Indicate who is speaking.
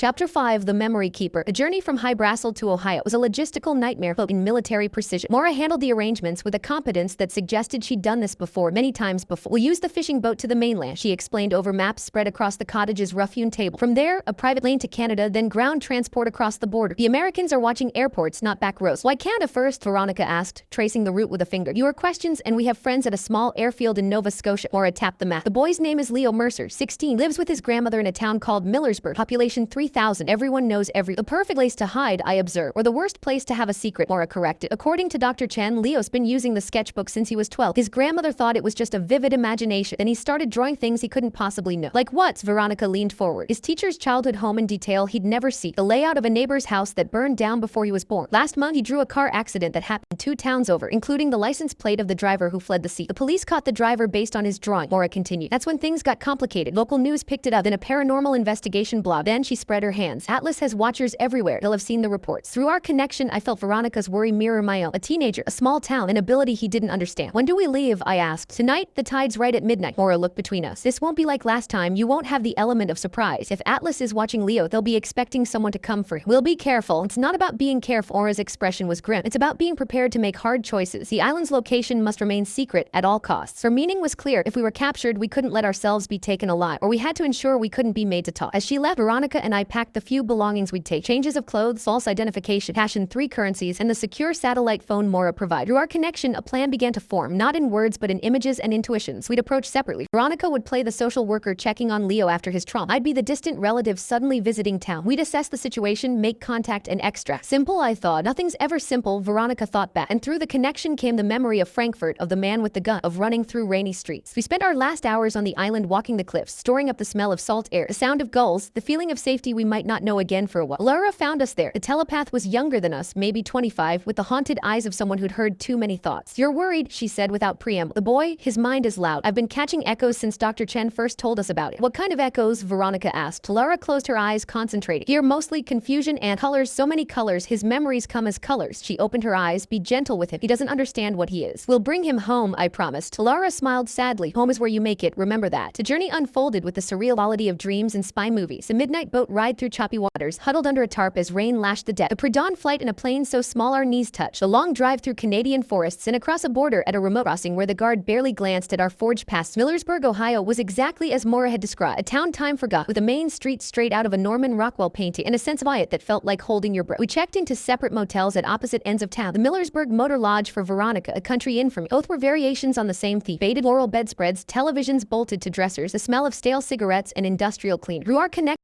Speaker 1: Chapter 5 The Memory Keeper. A journey from High Brassel to Ohio was a logistical nightmare cloaked in military precision. Maura handled the arrangements with a competence that suggested she'd done this before, many times before. "We'll use the fishing boat to the mainland," she explained over maps spread across the cottage's rough-hewn table. "From there, a private lane to Canada, then ground transport across the border. The Americans are watching airports, not back rows." "Why Canada first?" Veronica asked, tracing the route with a finger. "Your questions, and we have friends at a small airfield in Nova Scotia." Maura tapped the map. "The boy's name is Leo Mercer, 16, lives with his grandmother in a town called Millersburg, population 3,000. Everyone knows every—" "The perfect place to hide, I observe. Or the worst place to have a secret," Maura corrected. "According to Dr. Chen, Leo's been using the sketchbook since he was 12. His grandmother thought it was just a vivid imagination. Then he started drawing things he couldn't possibly know." "Like what?" Veronica leaned forward. "His teacher's childhood home in detail he'd never see. The layout of a neighbor's house that burned down before he was born. Last month he drew a car accident that happened 2 towns over, including the license plate of the driver who fled the scene. The police caught the driver based on his drawing," Maura continued. "That's when things got complicated. Local news picked it up, then a paranormal investigation blog." Then she spread her hands. "Atlas has watchers everywhere. They'll have seen the reports." Through our connection, I felt Veronica's worry mirror my own. A teenager, a small town, an ability he didn't understand. "When do we leave?" I asked. "Tonight. The tide's right at midnight." Maura looked between us. "This won't be like last time. You won't have the element of surprise. If Atlas is watching Leo, they'll be expecting someone to come for him. We'll be careful." "It's not about being careful." Maura's expression was grim. "It's about being prepared to make hard choices. The island's location must remain secret at all costs." Her meaning was clear. If we were captured, we couldn't let ourselves be taken alive, or we had to ensure we couldn't be made to talk. As she left, Veronica and I packed the few belongings we'd take: changes of clothes, false identification, cash in 3 currencies, and the secure satellite phone Maura provided. Through our connection, a plan began to form, not in words but in images and intuitions. We'd approach separately. Veronica would play the social worker checking on Leo after his trauma. I'd be the distant relative suddenly visiting town. We'd assess the situation, make contact, and extract. Simple, I thought. Nothing's ever simple, Veronica thought back. And through the connection came the memory of Frankfurt, of the man with the gun, of running through rainy streets. We spent our last hours on the island walking the cliffs, storing up the smell of salt air, the sound of gulls, the feeling of safety we might not know again for a while. Laura found us there. The telepath was younger than us, maybe 25, with the haunted eyes of someone who'd heard too many thoughts. "You're worried," she said without preamble. "The boy, his mind is loud. I've been catching echoes since Dr. Chen first told us about it." "What kind of echoes?" Veronica asked. Laura closed her eyes, concentrating. "Here, mostly confusion and colors, so many colors. His memories come as colors." She opened her eyes. "Be gentle with him. He doesn't understand what he is. We'll bring him home, I promised." Laura smiled sadly. "Home is where you make it, remember that." The journey unfolded with the surreal quality of dreams and spy movies. A midnight boat ride through choppy waters, huddled under a tarp as rain lashed the deck. The pre-dawn flight in a plane so small our knees touched. The long drive through Canadian forests and across a border at a remote crossing where the guard barely glanced at our forged past. Millersburg, Ohio was exactly as Maura had described. A town time forgot, with a main street straight out of a Norman Rockwell painting and a sense of quiet that felt like holding your breath. We checked into separate motels at opposite ends of town. The Millersburg Motor Lodge for Veronica, a country inn for me. Both were variations on the same theme. Faded floral bedspreads, televisions bolted to dressers, the smell of stale cigarettes and industrial clean. Through our connection